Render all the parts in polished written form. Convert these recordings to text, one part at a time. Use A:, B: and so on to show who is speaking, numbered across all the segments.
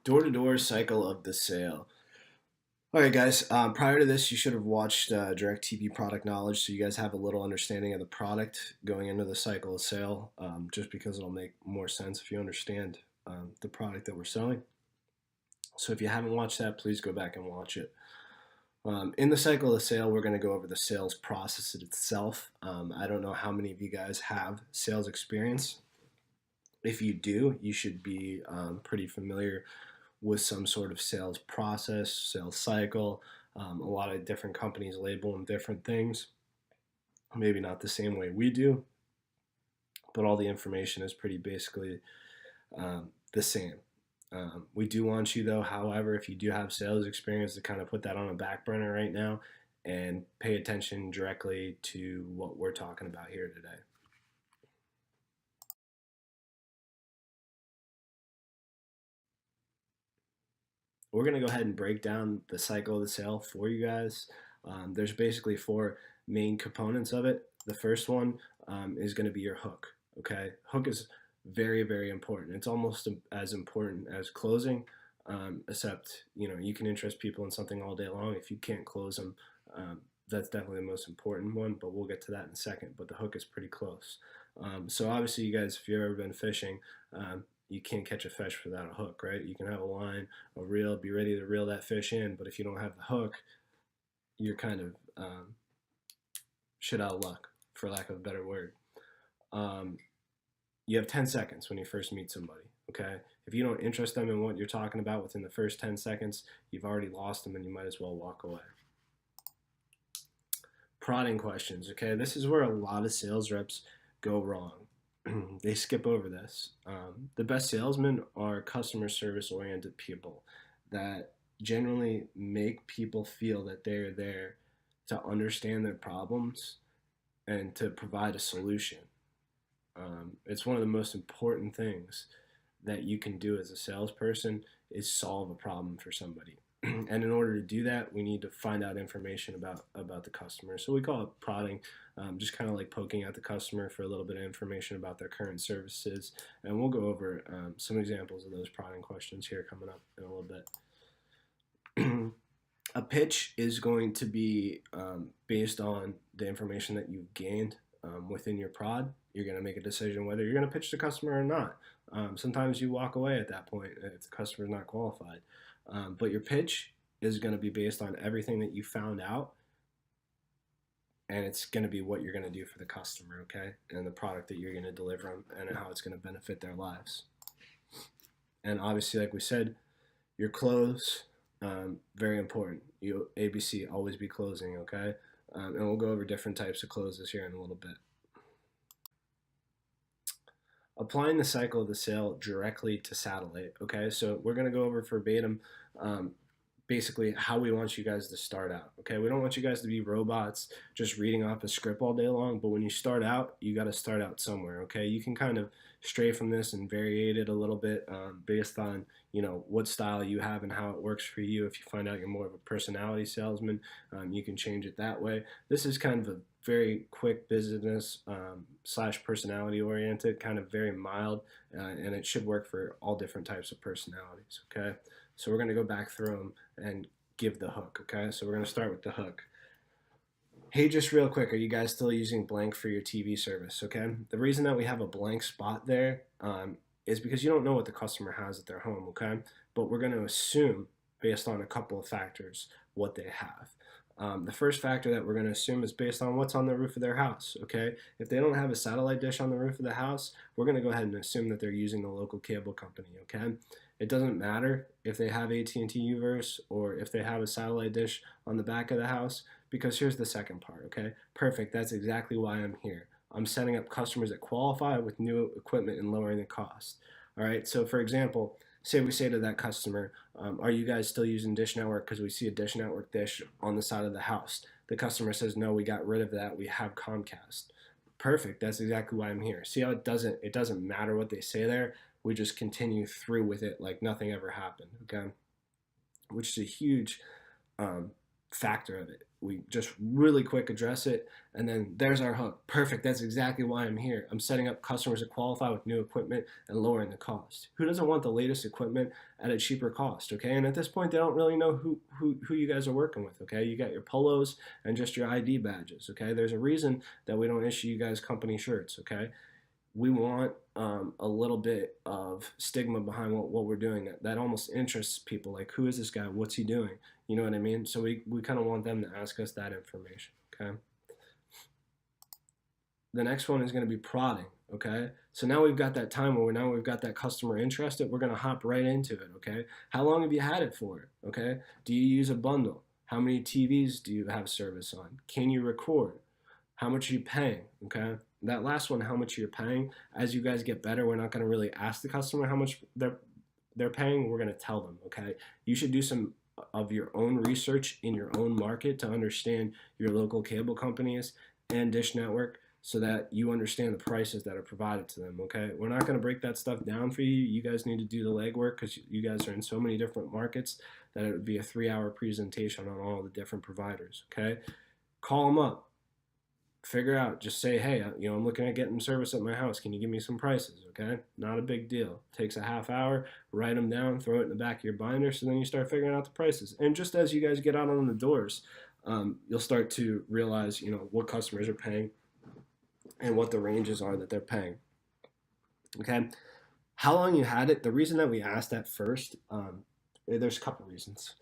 A: Door-to-door cycle of the sale. All right, guys. Prior to this, you should have watched DirecTV Product Knowledge, so you guys have a little understanding of the product going into the cycle of sale. Just because it'll make more sense if you understand the product that we're selling. So if you haven't watched that, please go back and watch it. In the cycle of sale, we're going to go over the sales process itself. I don't know how many of you guys have sales experience. If you do, you should be pretty familiar with some sort of sales process, sales cycle. A lot of different companies label them different things. Maybe not the same way we do, but all the information is pretty basically the same. We do want you, though, however, if you do have sales experience, to kind of put that on a back burner right now and pay attention directly to what we're talking about here today. We're going to go ahead and break down the cycle of the sale for you guys. There's basically four main components of it. The first one is going to be your hook. Okay, hook is very, very important. It's almost as important as closing, except you can interest people in something all day long. If you can't close them, that's definitely the most important one, but we'll get to that in a second. But the hook is pretty close. So obviously, you guys, if you've ever been fishing, you can't catch a fish without a hook, right? You can have a line, a reel, be ready to reel that fish in, but if you don't have the hook, you're kind of shit out of luck, for lack of a better word. You have 10 seconds when you first meet somebody, okay? If you don't interest them in what you're talking about within the first 10 seconds, you've already lost them and you might as well walk away. Prodding questions, okay? This is where a lot of sales reps go wrong. They skip over this. The best salesmen are customer service oriented people that generally make people feel that they're there to understand their problems and to provide a solution. It's one of the most important things that you can do as a salesperson is solve a problem for somebody. And in order to do that, we need to find out information about the customer. So we call it prodding, just kind of like poking at the customer for a little bit of information about their current services. And we'll go over some examples of those prodding questions here coming up in a little bit. A pitch is going to be based on the information that you've gained within your prod. You're going to make a decision whether you're going to pitch the customer or not. Sometimes you walk away at that point if the customer is not qualified. But your pitch is going to be based on everything that you found out, and it's going to be what you're going to do for the customer, okay? And the product that you're going to deliver them and how it's going to benefit their lives. And obviously, like we said, your close, very important. ABC, always be closing, okay? And we'll go over different types of closes here in a little bit. Applying the cycle of the sale directly to satellite, okay? So we're gonna go over verbatim basically how we want you guys to start out, okay? We don't want you guys to be robots just reading off a script all day long, but when you start out, you gotta start out somewhere, okay? You can kind of stray from this and variate it a little bit based on, what style you have and how it works for you. If you find out you're more of a personality salesman, you can change it that way. This is kind of a very quick business / personality oriented, kind of very mild, and it should work for all different types of personalities, okay? So we're going to go back through them and give the hook, okay? So we're going to start with the hook. Hey, just real quick, are you guys still using blank for your TV service, okay? The reason that we have a blank spot there is because you don't know what the customer has at their home, okay? But we're going to assume, based on a couple of factors, what they have. The first factor that we're going to assume is based on what's on the roof of their house, okay? If they don't have a satellite dish on the roof of the house, we're going to go ahead and assume that they're using the local cable company, okay? It doesn't matter if they have AT&T Uverse or if they have a satellite dish on the back of the house, because here's the second part, okay? Perfect, that's exactly why I'm here. I'm setting up customers that qualify with new equipment and lowering the cost, all right? So for example, say we say to that customer, are you guys still using Dish Network because we see a Dish Network dish on the side of the house? The customer says, no, we got rid of that. We have Comcast. Perfect. That's exactly why I'm here. See how it doesn't matter what they say there. We just continue through with it like nothing ever happened, okay? Which is a huge factor of it. we just really quick address it, and then there's our hook. Perfect. That's exactly why I'm here. I'm setting up customers to qualify with new equipment and lowering the cost. Who doesn't want the latest equipment at a cheaper cost? Okay, and at this point, they don't really know who you guys are working with. Okay, you got your polos and just your ID badges. Okay, there's a reason that we don't issue you guys company shirts. Okay, we want a little bit of stigma behind what we're doing that almost interests people, like, who is this guy, what's he doing, you know what I mean? So we kind of want them to ask us that information. Okay, the next one is going to be prodding. Okay, so now we've got that time where now we've got that customer interested, we're going to hop right into it. Okay, how long have you had it for? Okay, do you use a bundle? How many TVs do you have service on? Can you record? How much are you paying? Okay, that last one, how much you're paying, as you guys get better, we're not going to really ask the customer how much they're paying. We're going to tell them. Okay, you should do some of your own research in your own market to understand your local cable companies and Dish Network, so that you understand the prices that are provided to them. Okay, we're not going to break that stuff down for you. You guys need to do the legwork, because you guys are in so many different markets that it would be a 3-hour presentation on all the different providers. Okay, call them up, figure out, just say, hey, I'm looking at getting service at my house. Can you give me some prices? Okay, not a big deal. Takes a half hour. Write them down, throw it in the back of your binder, so then you start figuring out the prices. And just as you guys get out on the doors, you'll start to realize, what customers are paying and what the ranges are that they're paying. Okay, how long you had it? The reason that we asked that first, there's a couple reasons.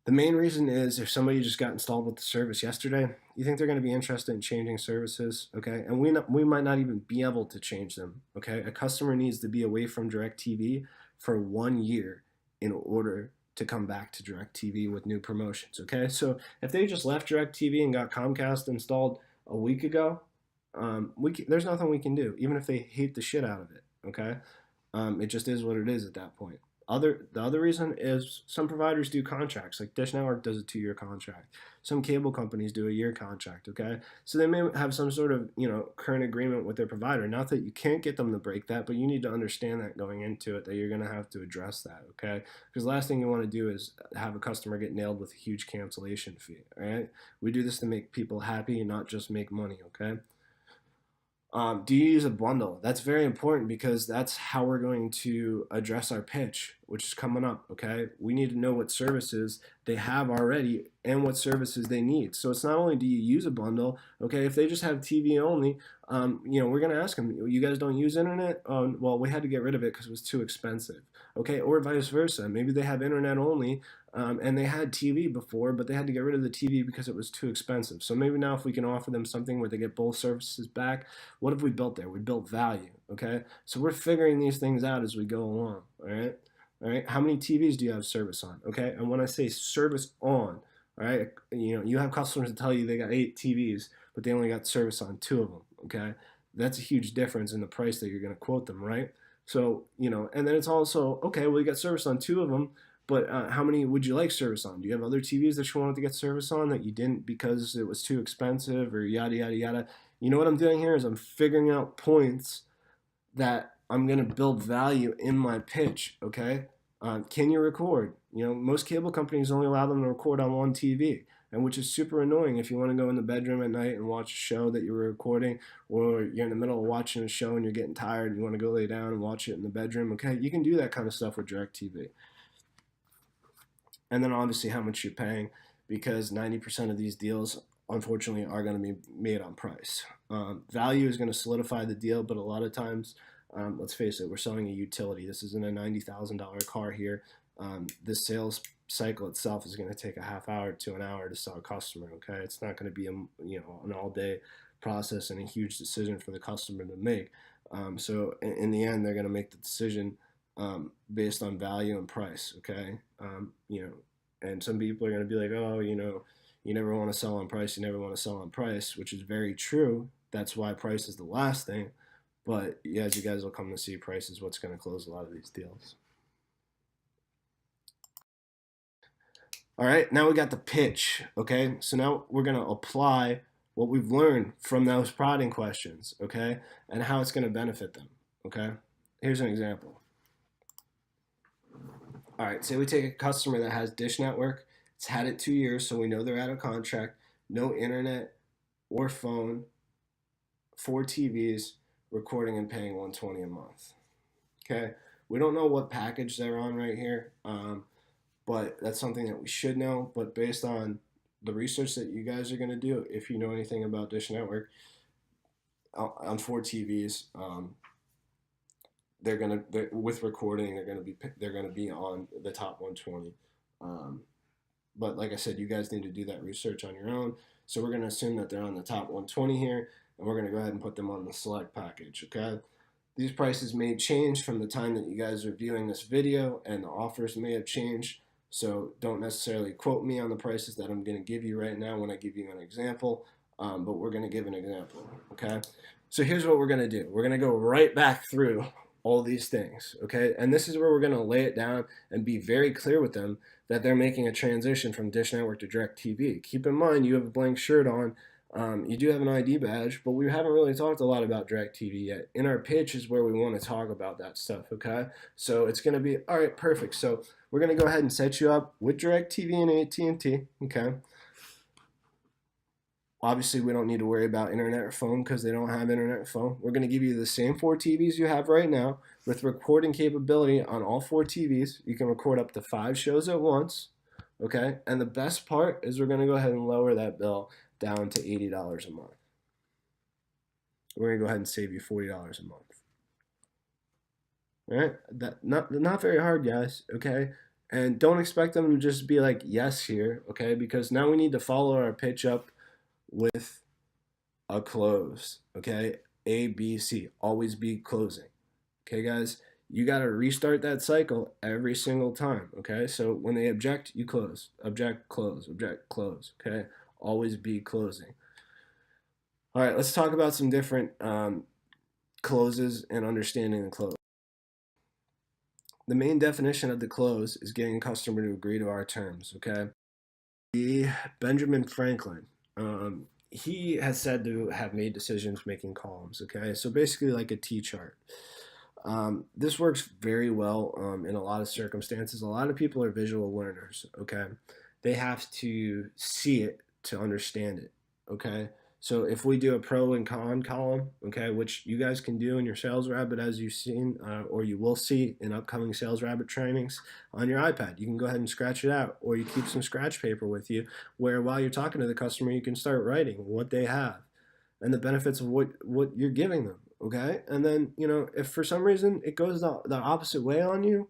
A: The main reason is, if somebody just got installed with the service yesterday, you think they're going to be interested in changing services, okay? And we might not even be able to change them, okay? A customer needs to be away from DirecTV for 1 year in order to come back to DirecTV with new promotions, okay? So if they just left DirecTV and got Comcast installed a week ago, there's nothing we can do, even if they hate the shit out of it, okay? It just is what it is at that point. The other reason is, some providers do contracts, like Dish Network does a 2-year contract. Some cable companies do a year contract, okay? So they may have some sort of, current agreement with their provider. Not that you can't get them to break that, but you need to understand that going into it, that you're going to have to address that, okay? Because the last thing you want to do is have a customer get nailed with a huge cancellation fee, all right? We do this to make people happy and not just make money, okay? Do you use a bundle? That's very important, because that's how we're going to address our pitch, which is coming up, okay? We need to know what services they have already and what services they need. So it's not only do you use a bundle, okay? If they just have TV only, we're going to ask them, you guys don't use internet? Well, we had to get rid of it because it was too expensive, okay? Or vice versa. Maybe they have internet only, and they had TV before, but they had to get rid of the TV because it was too expensive. So maybe now, if we can offer them something where they get both services back, what have we built there? We built value, okay? So we're figuring these things out as we go along, all right? All right, how many TVs do you have service on, okay? And when I say service on, all right, you have customers that tell you they got 8 TVs, but they only got service on 2 of them, okay? That's a huge difference in the price that you're going to quote them, right? So, and then it's also, okay, well, you got service on 2 of them, but how many would you like service on? Do you have other TVs that you wanted to get service on that you didn't because it was too expensive, or yada, yada, yada? You know what I'm doing here is I'm figuring out points that I'm going to build value in my pitch, okay? Can you record? Most cable companies only allow them to record on 1 TV, and which is super annoying if you want to go in the bedroom at night and watch a show that you were recording, or you're in the middle of watching a show and you're getting tired and you want to go lay down and watch it in the bedroom, okay? You can do that kind of stuff with DirecTV. And then obviously how much you're paying, because 90% of these deals, unfortunately, are going to be made on price. Value is going to solidify the deal, but a lot of times, let's face it, we're selling a utility. This isn't a $90,000 car here. This sales cycle itself is going to take a half hour to an hour to sell a customer, okay? It's not going to be an all-day process and a huge decision for the customer to make. So in the end, they're going to make the decision based on value and price, okay? And some people are going to be like, oh, you never want to sell on price, you never want to sell on price, which is very true. That's why price is the last thing. But as you guys will come to see, price is what's going to close a lot of these deals. All right, now we got the pitch, okay? So now we're going to apply what we've learned from those prodding questions, okay? And how it's going to benefit them, okay? Here's an example. All right, say we take a customer that has Dish Network, It's had it 2 years, so we know they're out of contract. No internet or phone, 4 TVs, recording and paying 120 a month. Okay, we don't know what package they're on right here, but that's something that we should know. But based on the research that you guys are going to do, if you know anything about Dish Network, on 4 TVs, with recording, they're gonna be on the top 120. Um, but like I said, you guys need to do that research on your own. So we're gonna assume that they're on the top 120 here, and we're gonna go ahead and put them on the select package. Okay. These prices may change from the time that you guys are viewing this video, and the offers may have changed. So don't necessarily quote me on the prices that I'm going to give you right now when I give you an example, but we're going to give an example, okay? So here's what we're going to do. We're going to go right back through all these things, okay? And this is where we're going to lay it down and be very clear with them that they're making a transition from Dish Network to DirecTV. Keep in mind, you have a blank shirt on. You do have an ID badge, but we haven't really talked a lot about DirecTV yet. In our pitch is where we want to talk about that stuff, okay? So it's going to be, all right, perfect. So we're going to go ahead and set you up with DirecTV and AT&T, okay? Obviously, we don't need to worry about internet or phone because they don't have internet or phone. We're going to give you the same 4 TVs you have right now with recording capability on all 4 TVs. You can record up to 5 shows at once, okay? And the best part is we're going to go ahead and lower that bill down to $80 a month. We're going to go ahead and save you $40 a month. All right? Not very hard, guys, okay? And don't expect them to just be like, yes here, okay? Because now we need to follow our pitch up with a close, okay? A, B, C. Always be closing. Okay, guys? You got to restart that cycle every single time, okay? So when they object, you close. Object, close. Object, close, okay? Always be closing. All right, let's talk about some different closes and understanding the close. The main definition of the close is getting a customer to agree to our terms, okay? Benjamin Franklin, he has said to have made decisions making columns, okay? So basically like a T-chart. This works very well in a lot of circumstances. A lot of people are visual learners, okay? They have to see it to understand it, okay? So if we do a pro and con column, okay, which you guys can do in your Sales Rabbit as you've seen, or you will see in upcoming Sales Rabbit trainings on your iPad, you can go ahead and scratch it out, or you keep some scratch paper with you where while you're talking to the customer, you can start writing what they have and the benefits of what you're giving them, okay? And then, you know, if for some reason it goes the opposite way on you,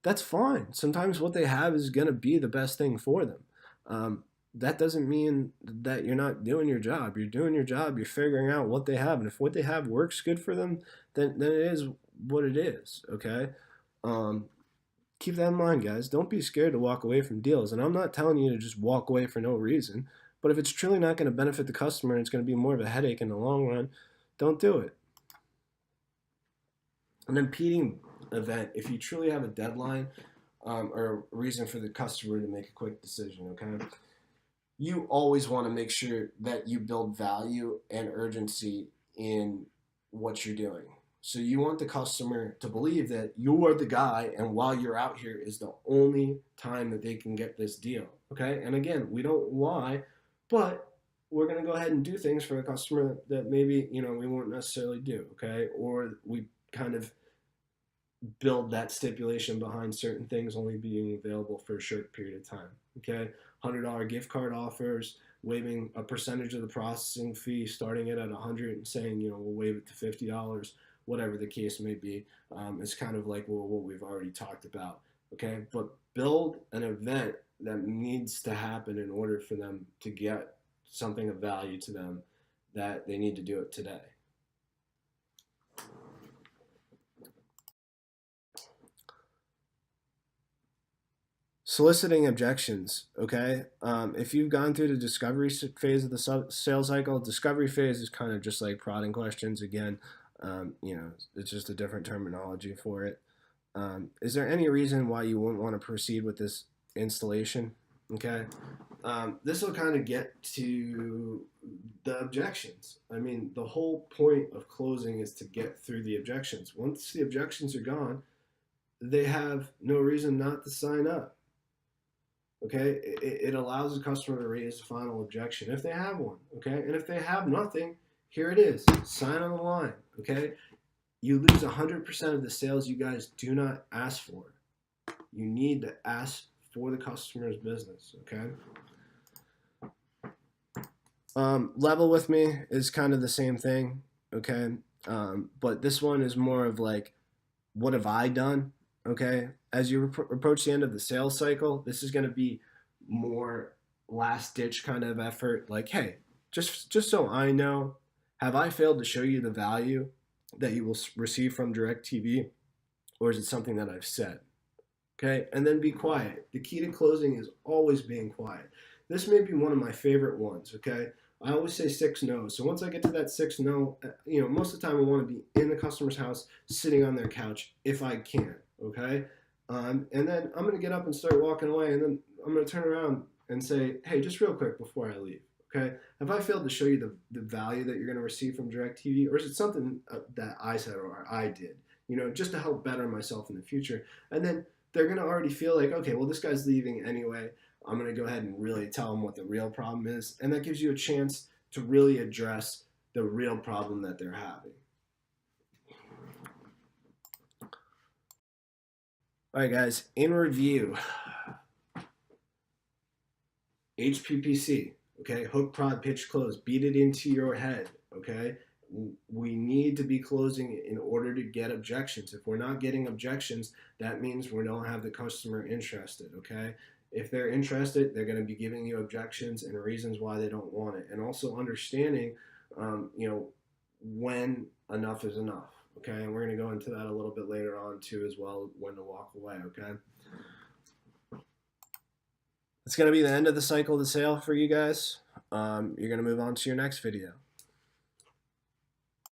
A: that's fine. Sometimes what they have is going to be the best thing for them. That doesn't mean that you're not doing your job. You're doing your job. You're figuring out what they have. And if what they have works good for them, then it is what it is, okay? Keep that in mind, guys. Don't be scared to walk away from deals. And I'm not telling you to just walk away for no reason. But if it's truly not going to benefit the customer and it's going to be more of a headache in the long run, don't do it. An impeding event, if you truly have a deadline or a reason for the customer to make a quick decision, okay? You always want to make sure that you build value and urgency in what you're doing. So you want the customer to believe that you are the guy, and while you're out here is the only time that they can get this deal, okay? And again, we don't lie, but we're going to go ahead and do things for a customer that maybe, you know, we won't necessarily do, okay? Or we kind of build that stipulation behind certain things only being available for a short period of time, okay? $100 gift card offers, waiving a percentage of the processing fee, starting it at $100 and saying, you know, we'll waive it to $50, whatever the case may be. It's kind of like what we've already talked about, okay? But build an event that needs to happen in order for them to get something of value to them that they need to do it today. Soliciting objections, okay? If you've gone through the discovery phase of the sales cycle, discovery phase is kind of just like prodding questions again. You know, it's just a different terminology for it. Is there any reason why you wouldn't want to proceed with this installation? Okay. This will kind of get to the objections. I mean, the whole point of closing is to get through the objections. Once the objections are gone, they have no reason not to sign up. Okay, it allows the customer to raise a final objection if they have one. Okay, and if they have nothing, here it is. Sign on the line. Okay, you lose 100% of the sales you guys do not ask for. You need to ask for the customer's business. Okay. Level with me is kind of the same thing. Okay, but this one is more of like, what have I done? Okay, as you approach the end of the sales cycle, this is going to be more last ditch kind of effort. Like, hey, just so I know, have I failed to show you the value that you will receive from DirecTV, or is it something that I've said? Okay, and then be quiet. The key to closing is always being quiet. This may be one of my favorite ones. Okay, I always say 6 no's. So once I get to that 6 no, most of the time I want to be in the customer's house, sitting on their couch if I can. Okay, and then I'm gonna get up and start walking away, and then I'm gonna turn around and say, hey, just real quick before I leave. Okay, have I failed to show you the value that you're gonna receive from DirecTV, or is it something that I said or I did? Just to help better myself in the future, and then they're going to already feel like, okay, well, this guy's leaving anyway. I'm going to go ahead and really tell them what the real problem is. And that gives you a chance to really address the real problem that they're having. All right, guys, in review, HPPC, okay, hook, prod, pitch, close, beat it into your head, okay? We need to be closing in order to get objections. If we're not getting objections, that means we don't have the customer interested, okay? If they're interested, they're going to be giving you objections and reasons why they don't want it. And also understanding, when enough is enough, okay? And we're going to go into that a little bit later on too as well, when to walk away, okay? It's going to be the end of the cycle of the sale for you guys. You're going to move on to your next video.